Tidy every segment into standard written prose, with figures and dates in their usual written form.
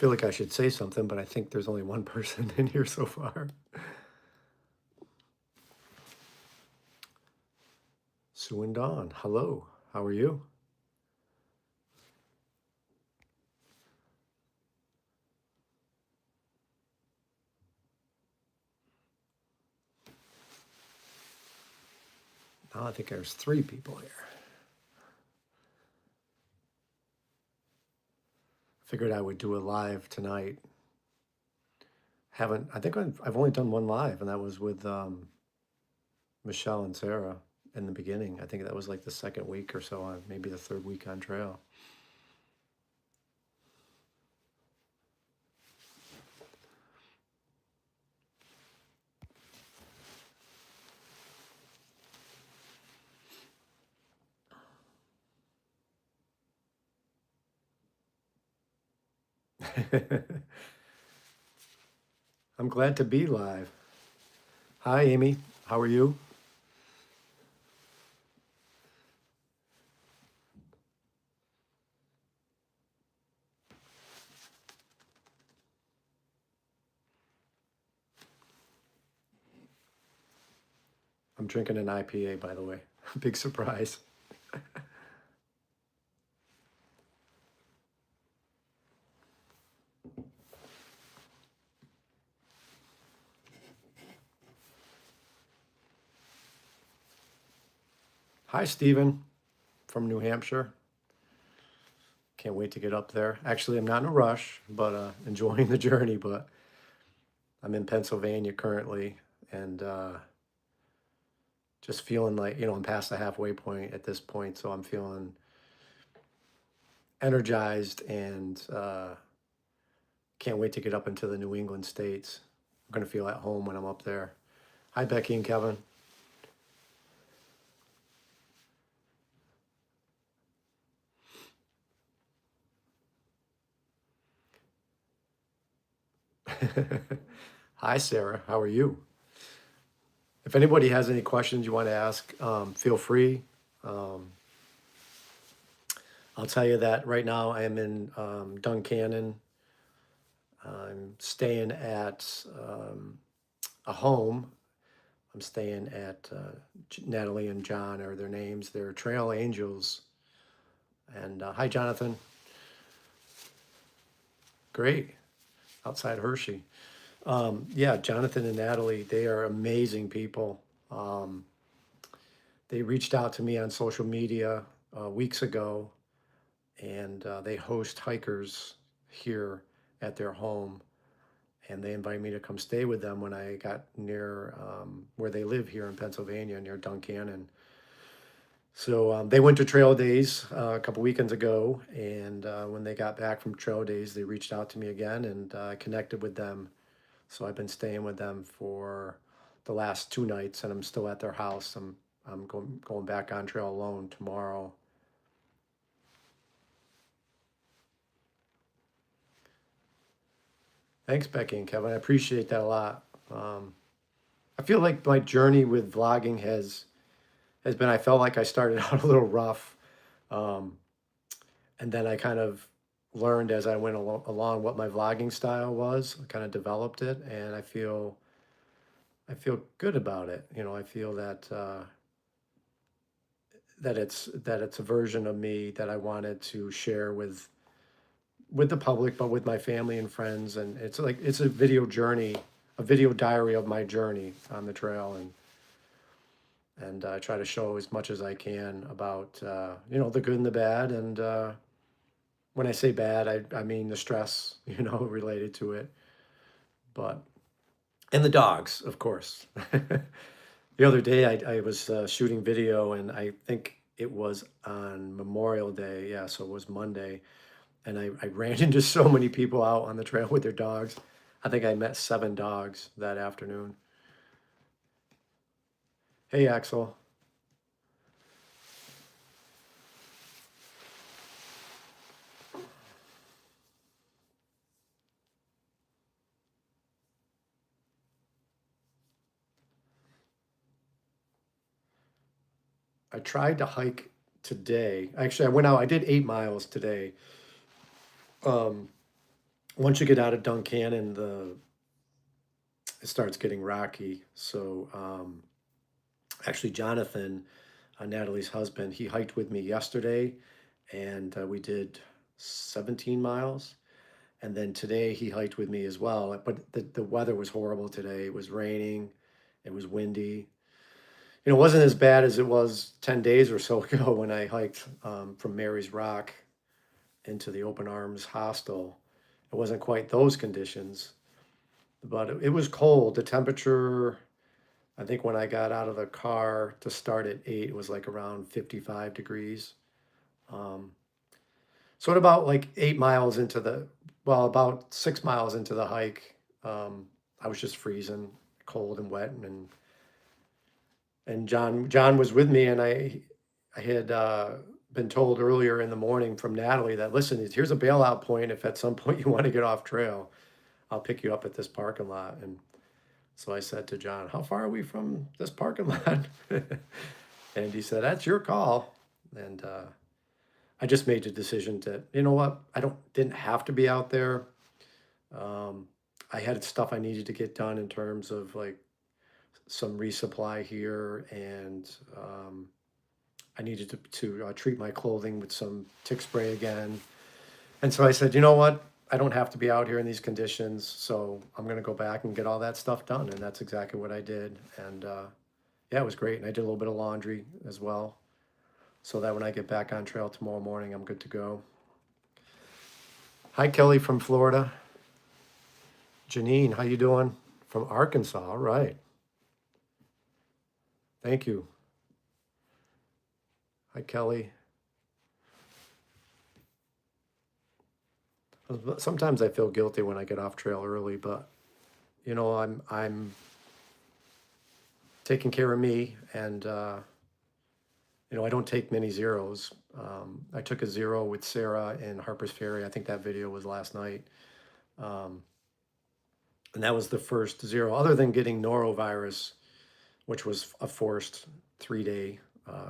feel like I should say something, but I think there's only one person in here so far. Sue and Dawn, hello. How are you? Now I think there's 3 people here. Figured I would do a live tonight. I think I've only done one live, and that was with Michelle and Sarah in the beginning. I think that was like the second week or so on, maybe the third week on trail. I'm glad to be live. Hi, Amy. How are you? I'm drinking an IPA, by the way. Big surprise. Hi, Stephen from New Hampshire. Can't wait to get up there. Actually, I'm not in a rush, but enjoying the journey. But I'm in Pennsylvania currently, and just feeling like, I'm past the halfway point at this point. So I'm feeling energized and can't wait to get up into the New England states. I'm going to feel at home when I'm up there. Hi, Becky and Kevin. Hi, Sarah. How are you? If anybody has any questions you want to ask, feel free. I'll tell you that right now I am in Duncannon. I'm staying at a home. I'm staying at Natalie and John are their names. They're trail angels. And hi, Jonathan. Great. Outside Hershey. Yeah, Jonathan and Natalie, they are amazing people. They reached out to me on social media weeks ago, and they host hikers here at their home. And they invited me to come stay with them when I got near where they live here in Pennsylvania, near Duncannon. So they went to Trail Days a couple weekends ago, and when they got back from Trail Days, they reached out to me again and connected with them. So I've been staying with them for the last 2 nights, and I'm still at their house. I'm going back on trail alone tomorrow. Thanks, Becky and Kevin. I appreciate that a lot. I feel like my journey with vlogging has been. I felt like I started out a little rough, um, and then I kind of learned as I went along what my vlogging style was. I kind of developed it, and I feel good about it. I feel that that it's a version of me that I wanted to share with the public, but with my family and friends. And it's a video journey, a video diary of my journey on the trail, and I try to show as much as I can about the good and the bad. And when I say bad, I mean the stress related to it, but and the dogs, of course. The other day, I was shooting video, and I think it was on Memorial Day. Yeah, so it was Monday. And I ran into so many people out on the trail with their dogs. I think I met 7 dogs that afternoon. Hey, Axel. I tried to hike today. Actually, I went out, I did 8 miles today. Um, once you get out of Duncannon, it starts getting rocky. So actually, Jonathan, Natalie's husband, he hiked with me yesterday, and we did 17 miles. And then today he hiked with me as well. But the weather was horrible today. It was raining, it was windy. It wasn't as bad as it was 10 days or so ago when I hiked from Mary's Rock into the Open Arms Hostel. It wasn't quite those conditions, but it was cold. The temperature, I think when I got out of the car to start at 8, it was like around 55 degrees. Um, so at about like 8 miles into about 6 miles into the hike, I was just freezing, cold and wet, and John was with me, and I had been told earlier in the morning from Natalie that, listen, here's a bailout point. If at some point you want to get off trail, I'll pick you up at this parking lot. And so I said to John, how far are we from this parking lot? And he said, that's your call. And I just made the decision to, you know what, didn't have to be out there. I had stuff I needed to get done in terms of like some resupply here, and I needed to treat my clothing with some tick spray again. And so I said, you know what? I don't have to be out here in these conditions, so I'm going to go back and get all that stuff done. And that's exactly what I did. And yeah, it was great. And I did a little bit of laundry as well, so that when I get back on trail tomorrow morning, I'm good to go. Hi, Kelly from Florida. Janine, how you doing? From Arkansas, all right. Thank you. Hi, Kelly. Sometimes I feel guilty when I get off trail early, but I'm taking care of me, and I don't take many zeros. I took a zero with Sarah in Harper's Ferry. I think that video was last night. And that was the first zero, other than getting norovirus, which was a forced 3-day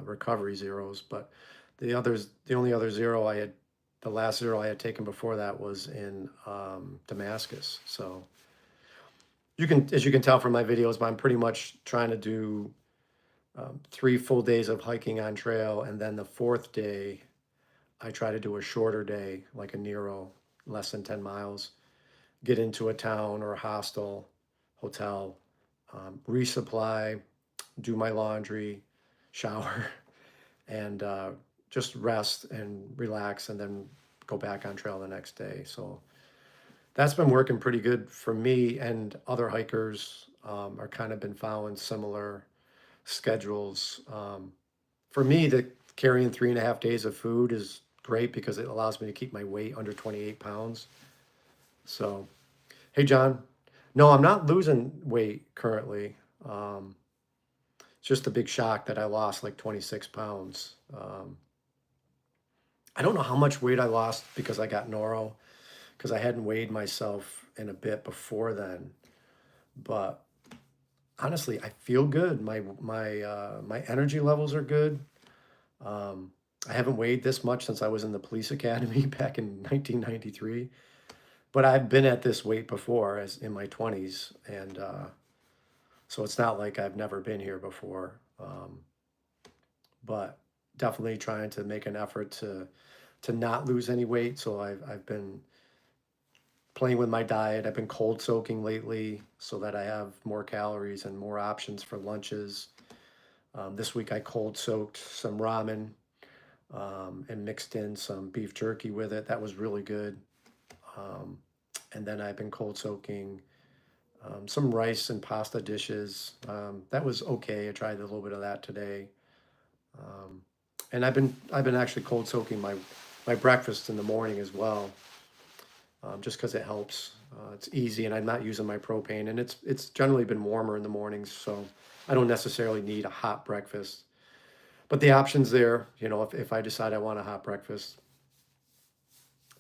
recovery zeros. But the only other zero the last zero I had taken before that was in Damascus. So as you can tell from my videos, I'm pretty much trying to do 3 full days of hiking on trail, and then the 4th day, I try to do a shorter day, like a Nero, less than 10 miles, get into a town or a hostel, hotel, resupply, do my laundry, shower, and just rest and relax, and then go back on trail the next day. So that's been working pretty good for me, and other hikers are kind of been following similar schedules. For me, the carrying 3.5 days of food is great because it allows me to keep my weight under 28 pounds. So, hey, John. No, I'm not losing weight currently. It's just a big shock that I lost like 26 pounds. I don't know how much weight I lost because I got noro, because I hadn't weighed myself in a bit before then. But honestly, I feel good. My energy levels are good. I haven't weighed this much since I was in the police academy back in 1993, but I've been at this weight before as in my 20s, and so it's not like I've never been here before. But definitely trying to make an effort to not lose any weight. So I've been playing with my diet. I've been cold soaking lately so that I have more calories and more options for lunches. This week I cold soaked some ramen and mixed in some beef jerky with it. That was really good. And then I've been cold soaking some rice and pasta dishes. That was okay. I tried a little bit of that today. And I've been actually cold soaking my breakfast in the morning as well, just because it helps. It's easy, and I'm not using my propane, and it's generally been warmer in the mornings, so I don't necessarily need a hot breakfast. But the option's there, if I decide I want a hot breakfast.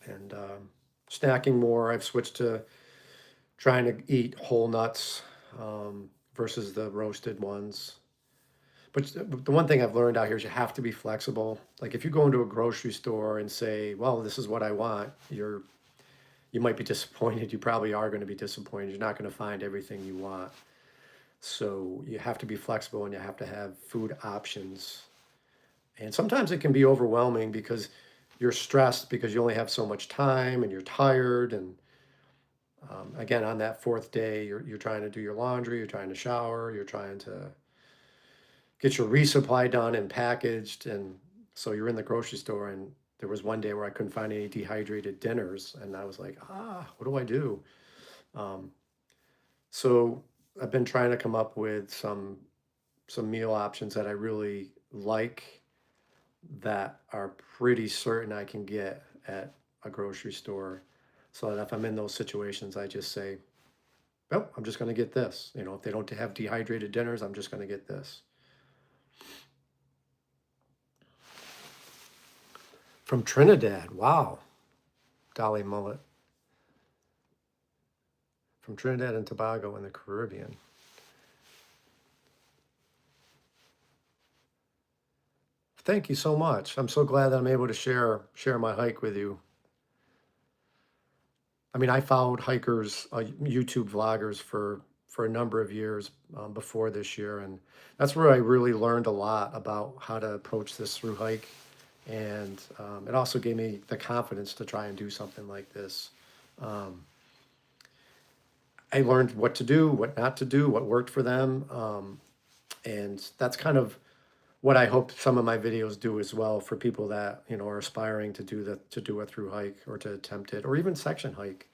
And snacking more, I've switched to trying to eat whole nuts versus the roasted ones. But the one thing I've learned out here is you have to be flexible. Like if you go into a grocery store and say, well, this is what I want, you you might be disappointed. You probably are going to be disappointed. You're not going to find everything you want. So you have to be flexible and you have to have food options. And sometimes it can be overwhelming because you're stressed because you only have so much time and you're tired. And again, on that fourth day, you're trying to do your laundry, you're trying to shower, you're trying to get your resupply done and packaged. And so you're in the grocery store, and there was one day where I couldn't find any dehydrated dinners. And I was like, what do I do? Um, so I've been trying to come up with some meal options that I really like that are pretty certain I can get at a grocery store. So that if I'm in those situations, I just say, well, I'm just going to get this. You know, if they don't have dehydrated dinners, I'm just going to get this. From Trinidad. Wow. Dolly Mullet. From Trinidad and Tobago in the Caribbean. Thank you so much. I'm so glad that I'm able to share my hike with you. I mean, I followed hikers, YouTube vloggers for a number of years before this year, and that's where I really learned a lot about how to approach this through hike, and it also gave me the confidence to try and do something like this. Um, I learned what to do, what not to do, what worked for them, and that's kind of what I hope some of my videos do as well for people that are aspiring to do a through hike or to attempt it or even section hike.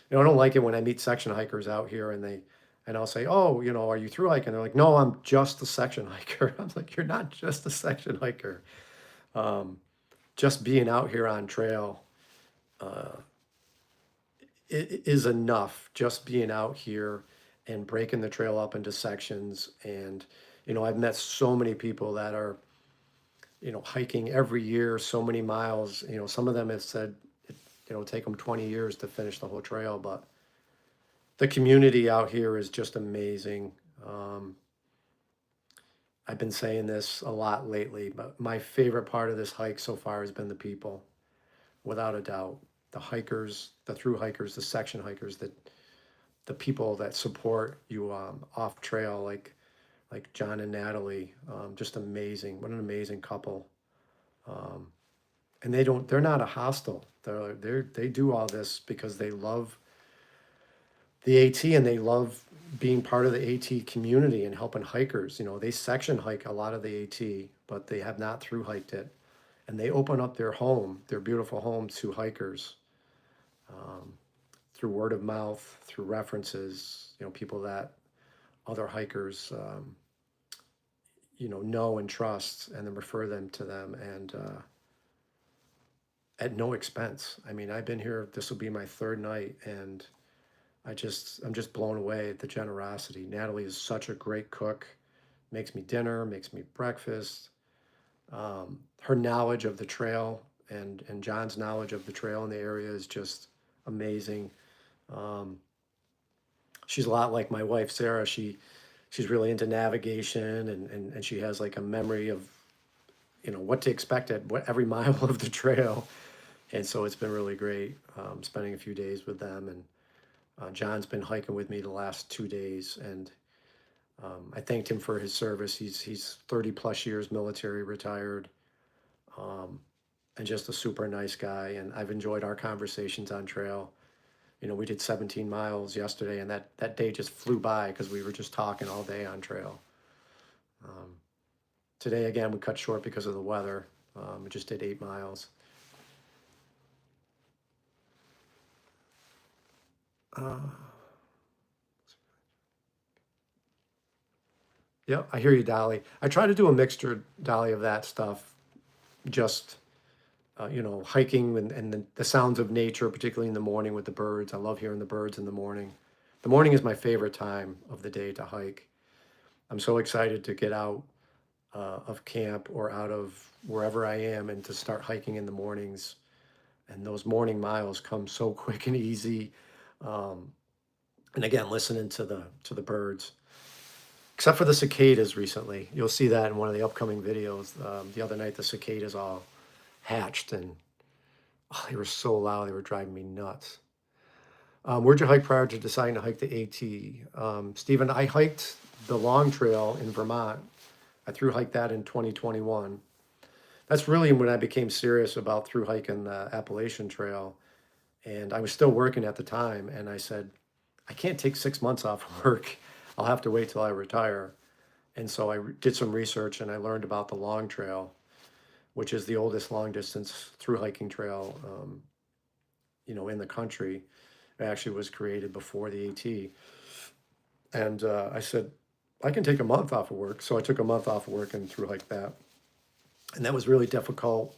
I don't like it when I meet section hikers out here and I'll say, oh, are you through hiking? They're like, no, I'm just a section hiker. I'm like, you're not just a section hiker. Um, just being out here on trail uh, it is enough. Just being out here and breaking the trail up into sections. And, I've met so many people that are, hiking every year, so many miles. Some of them have said it'll take them 20 years to finish the whole trail, but the community out here is just amazing. Um, I've been saying this a lot lately, but my favorite part of this hike so far has been the people, without a doubt. The hikers, the through hikers, the section hikers, the people that support you off trail, like John and Natalie, just amazing. What an amazing couple. Um, and they're not a hostile. They do all this because they love the AT and they love being part of the AT community and helping hikers. They section hike a lot of the AT, but they have not through hiked it. And they open up their home, their beautiful home, to hikers um, through word of mouth, through references, people that other hikers, know and trust, and then refer them to them. And at no expense. I mean, I've been here, this will be my third night, and I'm just blown away at the generosity. Natalie is such a great cook, makes me dinner, makes me breakfast. Her knowledge of the trail and John's knowledge of the trail in the area is just amazing. Um, she's a lot like my wife, Sarah. She's really into navigation and she has like a memory of, what to expect at every mile of the trail. And so it's been really great spending a few days with them. And John's been hiking with me the last 2 days, and I thanked him for his service. He's 30 plus years military, retired, um, and just a super nice guy. And I've enjoyed our conversations on trail. We did 17 miles yesterday, and that day just flew by because we were just talking all day on trail. Um, Today, again, we cut short because of the weather. We just did 8 miles. Uh, yeah, I hear you, Dolly. I try to do a mixture, Dolly, of that stuff. Just hiking and the sounds of nature, particularly in the morning with the birds. I love hearing the birds in the morning. The morning is my favorite time of the day to hike. I'm so excited to get out of camp or out of wherever I am and to start hiking in the mornings. And those morning miles come so quick and easy. Um, and again, listening to the birds, except for the cicadas recently. You'll see that in one of the upcoming videos. The other night, the cicadas all hatched and oh, they were so loud, they were driving me nuts. Where'd you hike prior to deciding to hike the AT? Stephen, I hiked the Long Trail in Vermont. I through hiked that in 2021. That's really when I became serious about through hiking the Appalachian Trail. And I was still working at the time. And I said, I can't take 6 months off of work. I'll have to wait till I retire. And so did some research and I learned about the Long Trail, which is the oldest long distance through hiking trail, in the country. It actually was created before the AT. And I said, I can take a month off of work. So I took a month off of work and through hiked that. And that was really difficult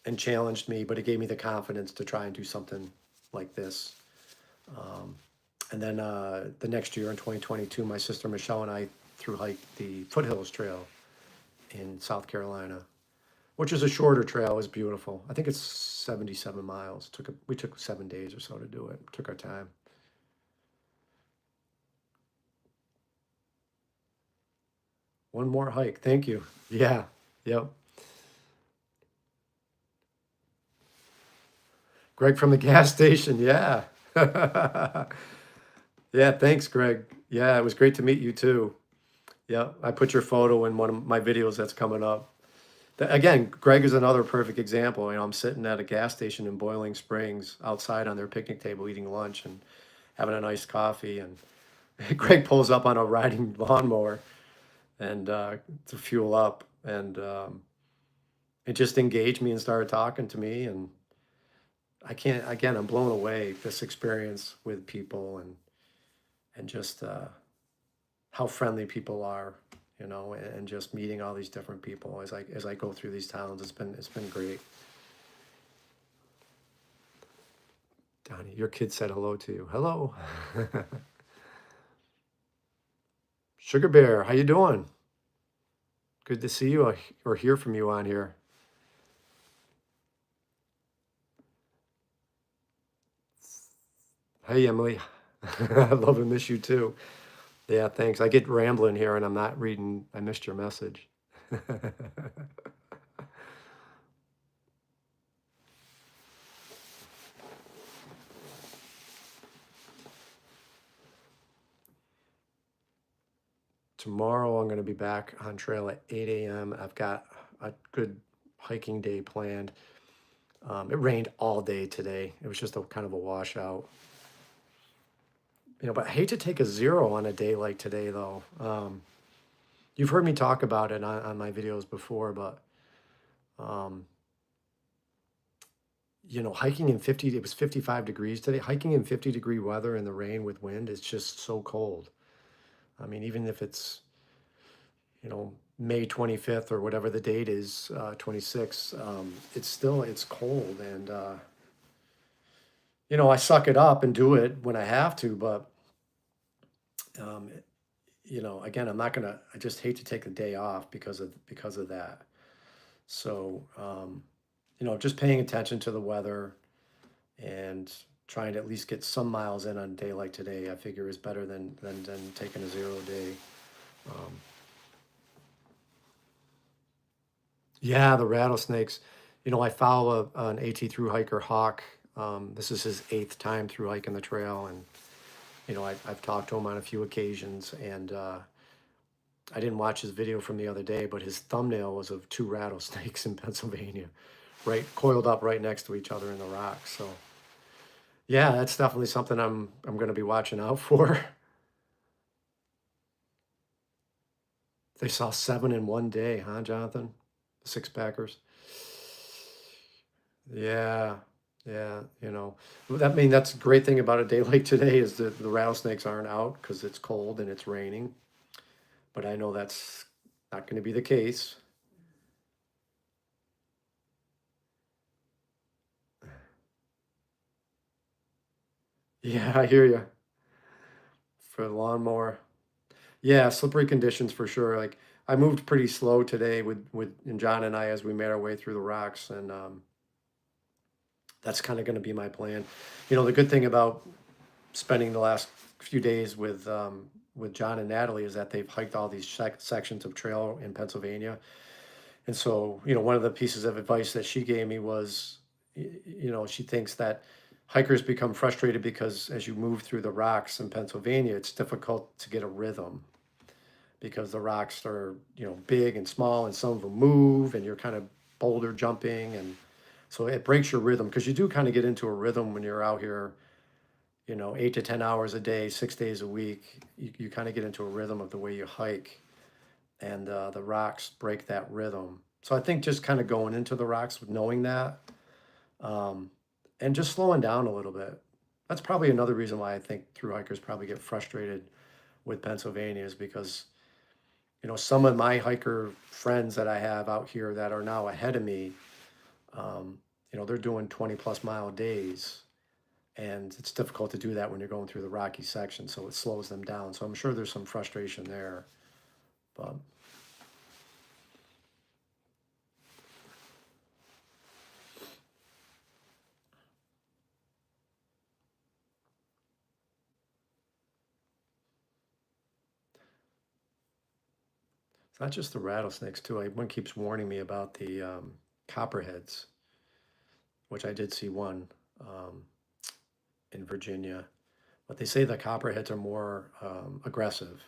and challenged me, but it gave me the confidence to try and do something like this. And then the next year in 2022, my sister Michelle and I through hiked the Foothills Trail in South Carolina, which is a shorter trail. It was beautiful. I think it's 77 miles. We took 7 days or so to do it. Took our time. One more hike. Thank you. Yeah. Yep. Greg from the gas station. Yeah. Yeah. Thanks, Greg. Yeah. It was great to meet you too. Yeah. I put your photo in one of my videos that's coming up. Again, Greg is another perfect example. I'm sitting at a gas station in Boiling Springs outside on their picnic table eating lunch and having a nice coffee. And Greg pulls up on a riding lawnmower and to fuel up. And it just engaged me and started talking to me. And I'm blown away this experience with people and just how friendly people are, and just meeting all these different people as I go through these towns. It's been great. Donnie, your kid said hello to you. Hello. Sugar Bear, how you doing? Good to see you or hear from you on here. Hey, Emily. I love and miss you too. Yeah, thanks. I get rambling here and I'm not reading. I missed your message. Tomorrow I'm going to be back on trail at 8 a.m. I've got a good hiking day planned. It rained all day today. It was just a kind of a washout. But I hate to take a zero on a day like today, though. You've heard me talk about it on my videos before, but um, hiking in it was 55 degrees today. Hiking in 50-degree weather in the rain with wind is just so cold. I mean, even if it's, May 25th or whatever the date is, 26th, it's cold. And, I suck it up and do it when I have to, but, um, again, I just hate to take a day off because of that. So, just paying attention to the weather and trying to at least get some miles in on a day like today, I figure is better than taking a 0 day. Um, yeah, the rattlesnakes. I follow an AT through hiker, Hawk. This is his 8th time through hiking the trail, and I've talked to him on a few occasions, and I didn't watch his video from the other day, but his thumbnail was of 2 rattlesnakes in Pennsylvania, right, coiled up right next to each other in the rocks. So, yeah, that's definitely something I'm going to be watching out for. They saw 7 in one day, huh, Jonathan? The six packers. Yeah, yeah. That's a great thing about a day like today is that the rattlesnakes aren't out because it's cold and it's raining. But I know that's not going to be the case. Yeah, I hear you. For the lawnmower. Yeah, slippery conditions for sure. Like I moved pretty slow today with and John and I as we made our way through the rocks, and that's kind of going to be my plan. The good thing about spending the last few days with John and Natalie is that they've hiked all these sections of trail in Pennsylvania. And so, one of the pieces of advice that she gave me was, she thinks that hikers become frustrated because as you move through the rocks in Pennsylvania, it's difficult to get a rhythm because the rocks are, big and small, and some of them move, and you're kind of boulder jumping, and so it breaks your rhythm because you do kind of get into a rhythm when you're out here, 8 to 10 hours a day, 6 days a week. You kind of get into a rhythm of the way you hike, and the rocks break that rhythm. So I think just kind of going into the rocks with knowing that, um, and just slowing down a little bit. That's probably another reason why I think through hikers probably get frustrated with Pennsylvania, is because some of my hiker friends that I have out here that are now ahead of me, um, they're doing 20+ mile days, and it's difficult to do that when you're going through the rocky section, so it slows them down. So I'm sure there's some frustration there, but it's not just the rattlesnakes too. Everyone keeps warning me about the copperheads, which I did see one um, in Virginia, but they say the copperheads are more aggressive.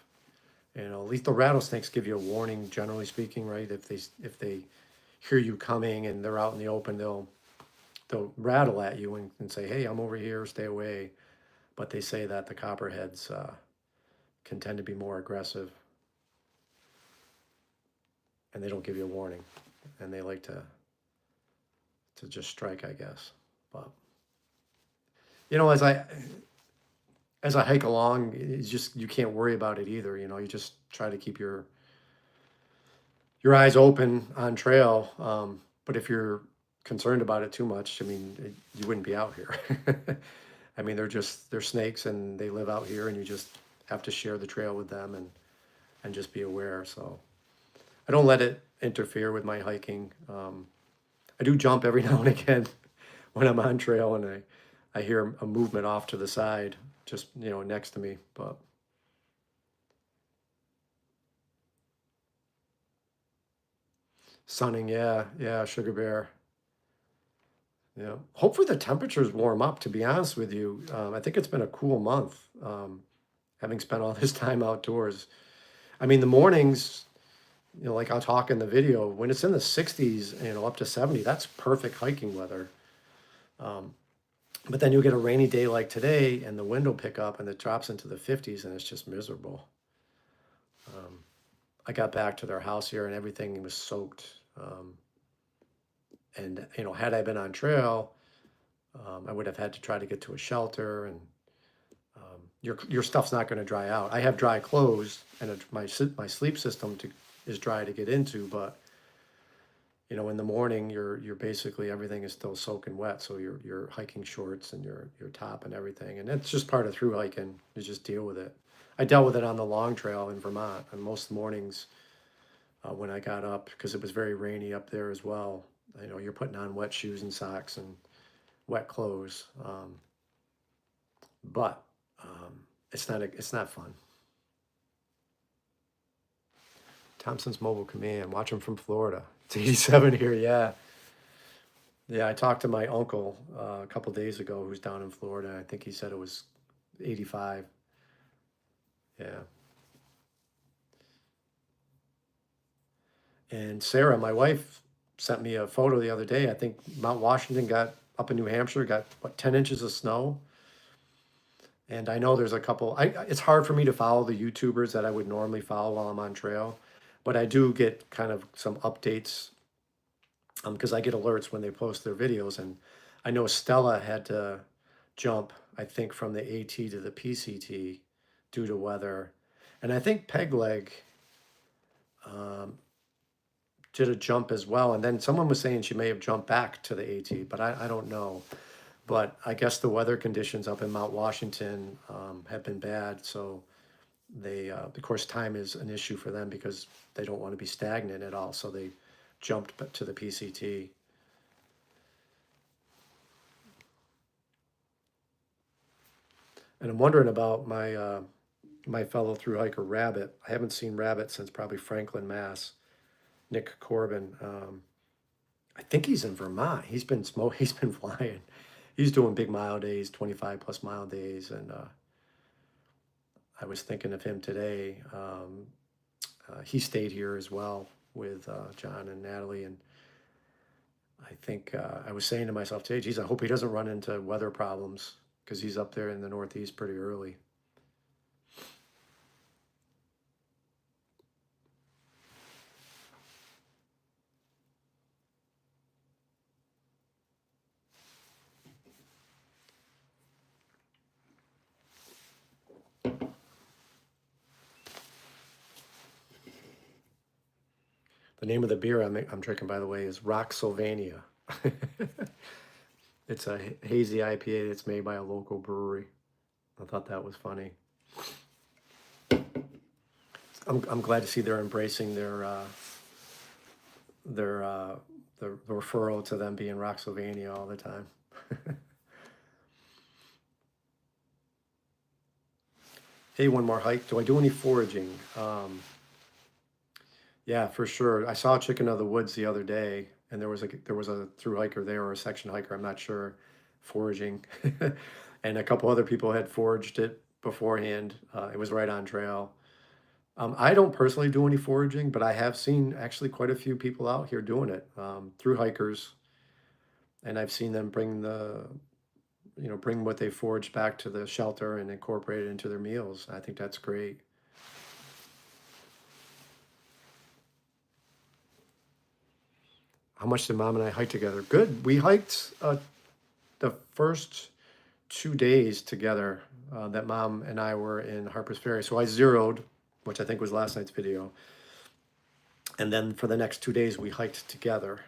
At least the rattlesnakes give you a warning, generally speaking, right? If they hear you coming and they're out in the open, they'll rattle at you and say, "Hey, I'm over here, stay away." But they say that the copperheads can tend to be more aggressive, and they don't give you a warning, and they like to just strike, I guess. But as I hike along, it's just you can't worry about it either. You just try to keep your eyes open on trail. But if you're concerned about it too much, I mean, you wouldn't be out here. I mean, they're snakes, and they live out here, and you just have to share the trail with them, and just be aware. So I don't let it interfere with my hiking. I do jump every now and again when I'm on trail, and I hear a movement off to the side, just next to me. But sunning, yeah, yeah, sugar bear. Yeah. Hopefully the temperatures warm up, to be honest with you. I think it's been a cool month, having spent all this time outdoors. I mean, the mornings, like I'll talk in the video, when it's in the 60s, up to 70, that's perfect hiking weather. Um, but then you get a rainy day like today, and the wind will pick up, and it drops into the 50s, and it's just miserable. Um, I got back to their house here, and everything was soaked. And had I been on trail, I would have had to try to get to a shelter, and your stuff's not going to dry out. I have dry clothes, and my sleep system is dry to get into, but in the morning you're basically everything is still soaking wet, so your hiking shorts and your top and everything, and it's just part of through hiking. You just deal with it. I dealt with it on the long trail in Vermont, and most mornings when I got up, because it was very rainy up there as well. You're putting on wet shoes and socks and wet clothes. But it's not fun. Thompson's Mobile Command. Watch him from Florida. It's 87 here. Yeah, yeah. I talked to my uncle a couple days ago, who's down in Florida. I think he said it was 85. Yeah. And Sarah, my wife, sent me a photo the other day. I think Mount Washington got up in New Hampshire, got what, 10 inches of snow. And I know there's a couple. It's hard for me to follow the YouTubers that I would normally follow while I'm on trail, but I do get kind of some updates, because I get alerts when they post their videos. And I know Stella had to jump, I think, from the AT to the PCT due to weather, and I think Pegleg um, did a jump as well. And then someone was saying she may have jumped back to the AT, but I don't know. But I guess the weather conditions up in Mount Washington have been bad, so of course, time is an issue for them because they don't want to be stagnant at all. So they jumped to the PCT. And I'm wondering about my fellow through hiker Rabbit. I haven't seen Rabbit since probably Franklin, Mass. Nick Corbin. I think he's in Vermont. He's been he's been flying. he's doing big mile days, 25+ mile days, and I was thinking of him today. He stayed here as well with John and Natalie, and I think I was saying to myself today, geez, I hope he doesn't run into weather problems because he's up there in the Northeast pretty early. The name of the beer I'm drinking, by the way, is Rocksylvania. It's a hazy IPA that's made by a local brewery. I thought that was funny. I'm glad to see they're embracing the referral to them being Rocksylvania all the time. Hey, one more hike. Do I do any foraging? Yeah, for sure. I saw a chicken of the woods the other day, and there was a through hiker there or a section hiker, I'm not sure, foraging, and a couple other people had foraged it beforehand. It was right on trail. I don't personally do any foraging, but I have seen actually quite a few people out here doing it, through hikers, and I've seen them bring what they foraged back to the shelter and incorporate it into their meals. I think that's great. How much did mom and I hike together? Good. We hiked the first 2 days together that mom and I were in Harper's Ferry. So I zeroed, which I think was last night's video. And then for the next 2 days, we hiked together.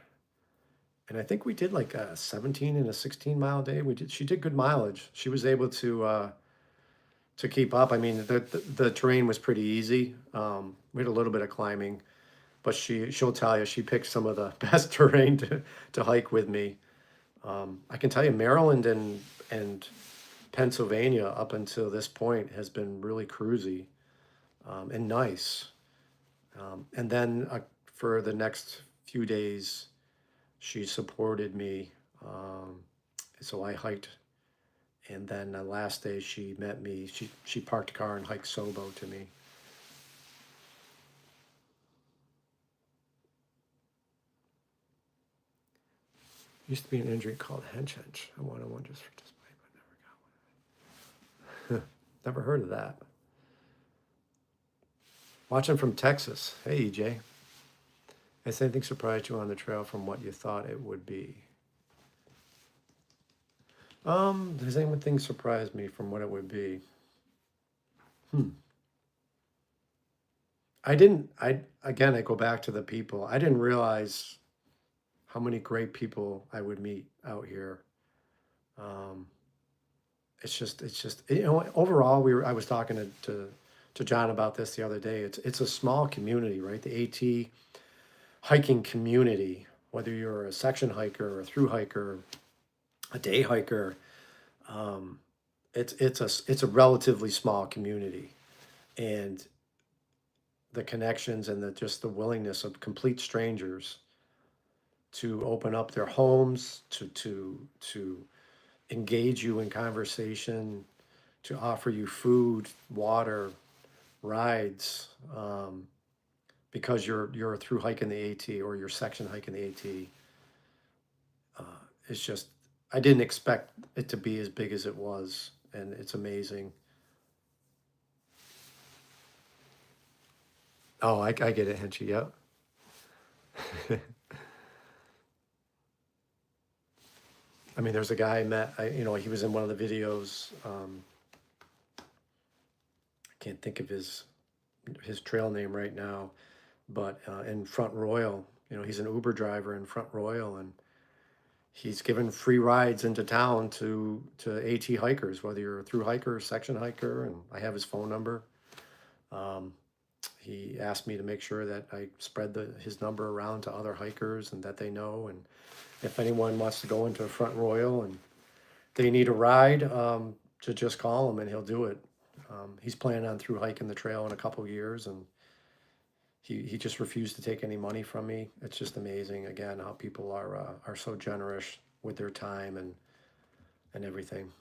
And I think we did like a 17 and a 16 mile day. She did good mileage. She was able to keep up. I mean, the terrain was pretty easy. We had a little bit of climbing, but she'll tell you she picked some of the best terrain to hike with me. I can tell you, Maryland and Pennsylvania up until this point has been really cruisy and nice. And then for the next few days, she supported me. So I hiked, and then the last day she met me. She parked a car and hiked Sobo to me. Used to be an injury called hench hench. I wanted one just for display, but never got one. Never heard of that. Watching from Texas. Hey, EJ. Has anything surprised you on the trail from what you thought it would be? Does anything surprise me from what it would be? I didn't. I go back to the people. I didn't realize how many great people I would meet out here. Um, it's just overall I was talking to John about this the other day. It's a small community, right? The AT hiking community, whether you're a section hiker or a through hiker, a day hiker, um, it's a relatively small community, and the connections and the willingness of complete strangers to open up their homes to engage you in conversation, to offer you food, water, rides, because you're a through hike in the AT or your section hike in the AT. It's just I didn't expect it to be as big as it was, and it's amazing. Oh, I get it, Henchy. Yep. I mean, there's a guy I met. He was in one of the videos. I can't think of his trail name right now, but in Front Royal, he's an Uber driver in Front Royal, and he's given free rides into town to AT hikers, whether you're a through hiker or section hiker, and I have his phone number. He asked me to make sure that I spread his number around to other hikers and that they know. And if anyone wants to go into a Front Royal and they need a ride, to just call him and he'll do it. He's planning on through hiking the trail in a couple years, and he just refused to take any money from me. It's just amazing, again, how people are so generous with their time, and and everything.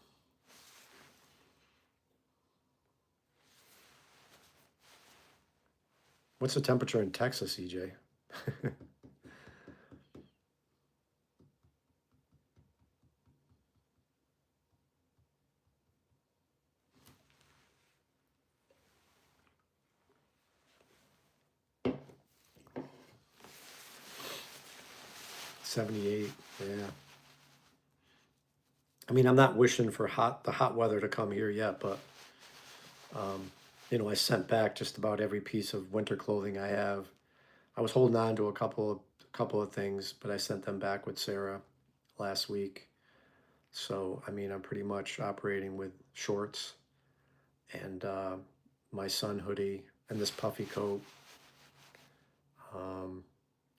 What's the temperature in Texas, EJ? 78. Yeah. I mean, I'm not wishing for the hot weather to come here yet, but I sent back just about every piece of winter clothing I have. I was holding on to a couple of things, but I sent them back with Sarah last week. So, I mean, I'm pretty much operating with shorts and my sun hoodie and this puffy coat um,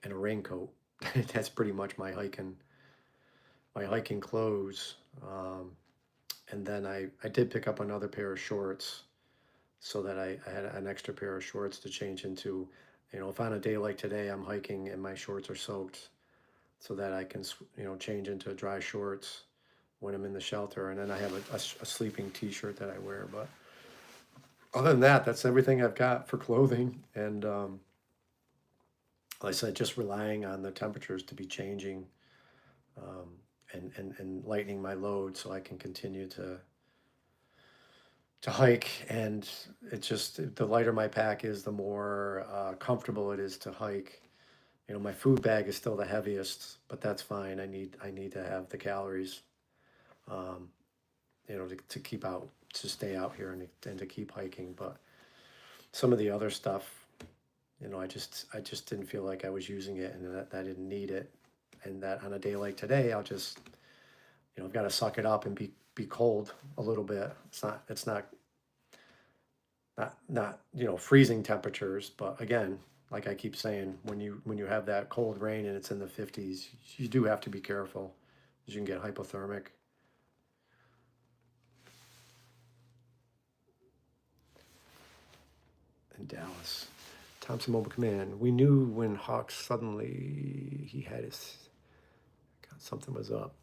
and a raincoat. That's pretty much my hiking clothes. And then I did pick up another pair of shorts so that I had an extra pair of shorts to change into. If on a day like today I'm hiking and my shorts are soaked, so that I can, change into dry shorts when I'm in the shelter. And then I have a sleeping t-shirt that I wear. But other than that, that's everything I've got for clothing. And like I said, just relying on the temperatures to be changing um, and lightening my load so I can continue to hike. And the lighter my pack is, the more comfortable it is to hike. My food bag is still the heaviest, but that's fine. I need to have the calories, um, to keep out, to stay out here and to keep hiking. But some of the other stuff, I just didn't feel like I was using it, and that I didn't need it, and that on a day like today, I've got to suck it up and be cold a little bit. It's not freezing temperatures, but again, like I keep saying, when you have that cold rain and it's in the 50s, you do have to be careful, because you can get hypothermic. In Dallas, Thompson Mobile Command. We knew when Hawk suddenly he had his something was up.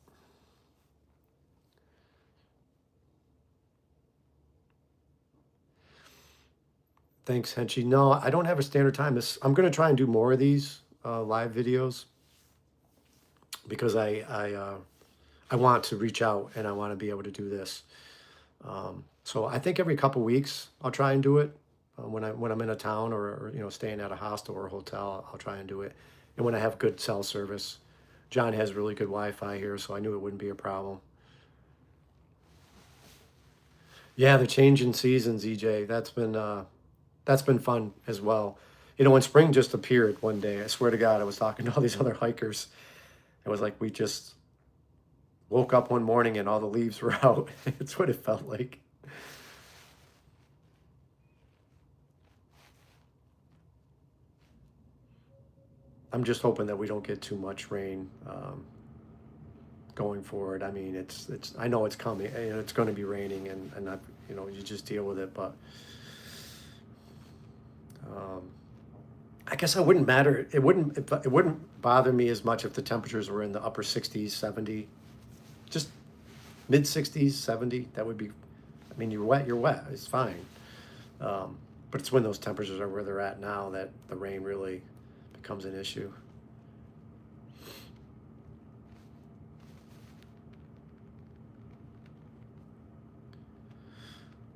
Thanks, Henchy. No, I don't have a standard time. I'm going to try and do more of these live videos, because I want to reach out and I want to be able to do this. So I think every couple weeks I'll try and do it. When I'm in a town, or staying at a hostel or a hotel, I'll try and do it. And when I have good cell service, John has really good Wi-Fi here, so I knew it wouldn't be a problem. Yeah, the change in seasons, EJ. That's been fun as well. When spring just appeared one day, I swear to God, I was talking to all these other hikers. It was like we just woke up one morning and all the leaves were out. It's what it felt like. I'm just hoping that we don't get too much rain going forward. I mean, I know it's coming, and it's going to be raining, and you just deal with it. But um, I guess it wouldn't matter. It wouldn't bother me as much if the temperatures were in the upper 60s, 70, just mid 60s, 70. That would be. I mean, you're wet. You're wet. It's fine. But it's when those temperatures are where they're at now that the rain really becomes an issue.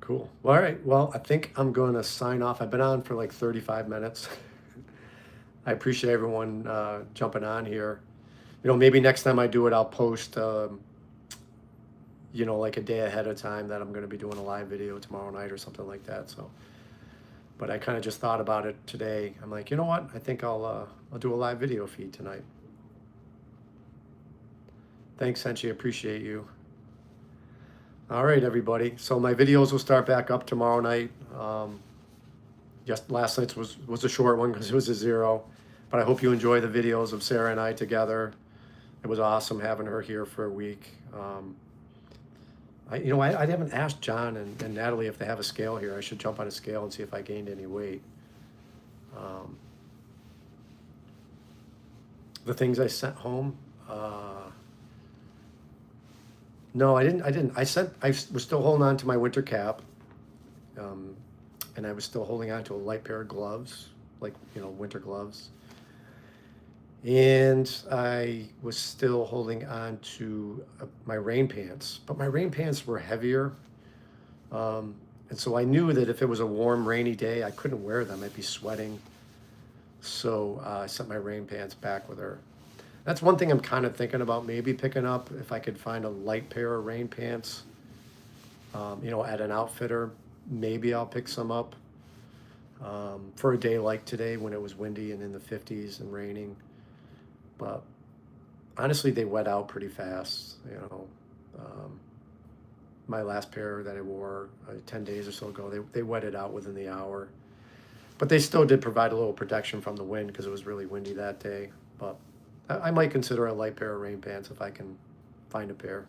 Cool. Well, all right. Well, I think I'm going to sign off. I've been on for like 35 minutes. I appreciate everyone jumping on here. Maybe next time I do it, I'll post, like a day ahead of time, that I'm going to be doing a live video tomorrow night or something like that. So, but I kind of just thought about it today. I'm like, you know what? I think I'll do a live video feed tonight. Thanks, Senchi. Appreciate you. All right, everybody. So my videos will start back up tomorrow night. Just last night's was a short one because it was a 0, but I hope you enjoy the videos of Sarah and I together. It was awesome having her here for a week. I haven't asked John and Natalie if they have a scale here. I should jump on a scale and see if I gained any weight. The things I sent home, No, I didn't. Was still holding on to my winter cap, um, and I was still holding on to a light pair of gloves, like, winter gloves. And I was still holding on to my rain pants, but my rain pants were heavier. Um, and so I knew that if it was a warm, rainy day, I couldn't wear them. I'd be sweating. So I sent my rain pants back with her. That's one thing I'm kind of thinking about maybe picking up if I could find a light pair of rain pants, at an outfitter. Maybe I'll pick some up for a day like today when it was windy and in the 50s and raining. But honestly, they wet out pretty fast. My last pair that I wore 10 days or so ago, they wetted out within the hour. But they still did provide a little protection from the wind because it was really windy that day. But I might consider a light pair of rain pants if I can find a pair.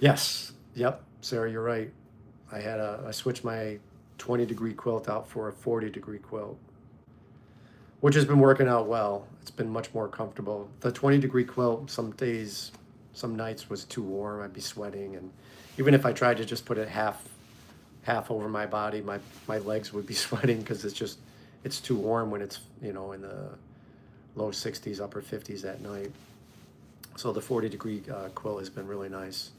Yes. Yep. Sarah, you're right. I switched my 20-degree quilt out for a 40-degree quilt, which has been working out well. It's been much more comfortable. The 20-degree quilt, some days, some nights was too warm. I'd be sweating, and even if I tried to just put it half over my body, my legs would be sweating because it's too warm when it's in the low 60s, upper 50s at night. So the 40-degree quilt has been really nice.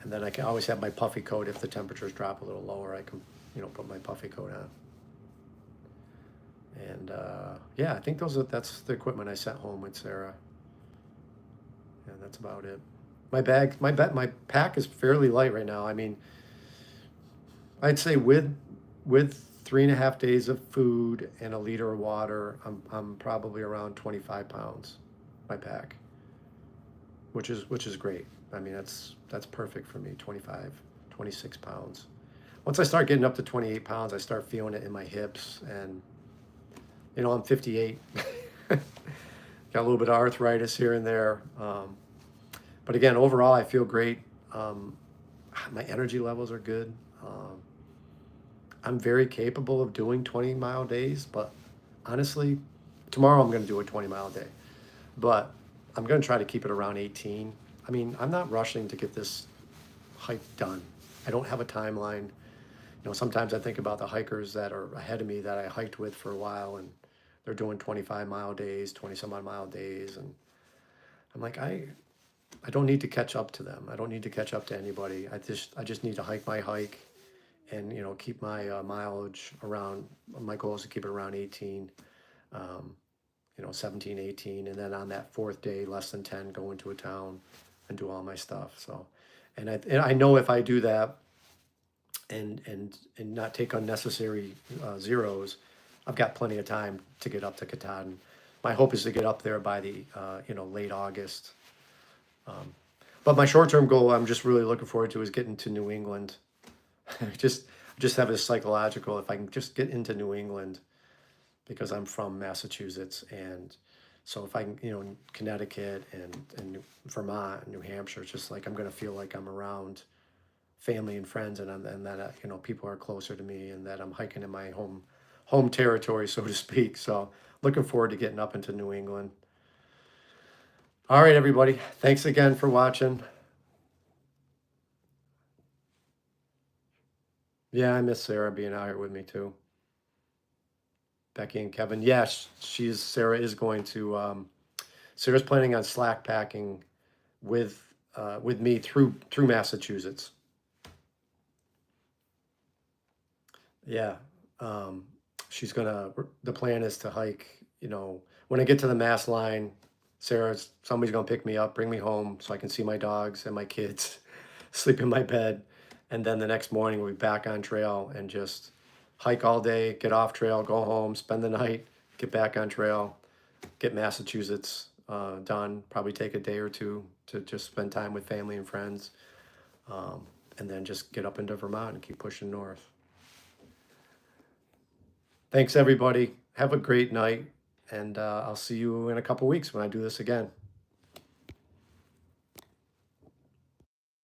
And then I can always have my puffy coat if the temperatures drop a little lower. I can put my puffy coat on. And yeah, I think that's the equipment I sent home with Sarah. And that's about it. My pack is fairly light right now. I mean, I'd say with 3.5 days of food and a liter of water, I'm probably around 25 pounds. My pack, which is great. I mean, that's perfect for me. 25, 26 pounds. Once I start getting up to 28 pounds, I start feeling it in my hips, and I'm 58. Got a little bit of arthritis here and there. But again, overall, I feel great. My energy levels are good. I'm very capable of doing 20-mile days, but honestly, tomorrow I'm going to do a 20-mile day. But I'm going to try to keep it around 18. I mean, I'm not rushing to get this hike done. I don't have a timeline. Sometimes I think about the hikers that are ahead of me that I hiked with for a while, and they're doing 25-mile days, 20-some-odd-mile days, and I'm like, I don't need to catch up to them. I don't need to catch up to anybody. I just need to hike my hike, and keep my mileage around. My goal is to keep it around 18, 17, 18, and then on that fourth day, less than 10, go into a town and do all my stuff. So, and I know if I do that and not take unnecessary zeros, I've got plenty of time to get up to Katahdin. My hope is to get up there by the late August. But my short-term goal, I'm just really looking forward to, is getting to New England. just have a psychological, if I can just get into New England, because I'm from Massachusetts, and so if I can, Connecticut and Vermont and New Hampshire, it's just like I'm gonna feel like I'm around family and friends, and that people are closer to me, and that I'm hiking in my home territory, so to speak. So looking forward to getting up into New England. All right, everybody. Thanks again for watching. Yeah, I miss Sarah being out here with me too. Becky and Kevin. Yes, Sarah is going to. Sarah's planning on slack packing with me through Massachusetts. Yeah. She's gonna. The plan is to hike. When I get to the Mass line, somebody's gonna pick me up, bring me home, so I can see my dogs and my kids, sleep in my bed, and then the next morning we'll be back on trail and just hike all day, get off trail, go home, spend the night, get back on trail, get Massachusetts done. Probably take a day or two to just spend time with family and friends, and then just get up into Vermont and keep pushing north. Thanks, everybody. Have a great night, and I'll see you in a couple weeks when I do this again.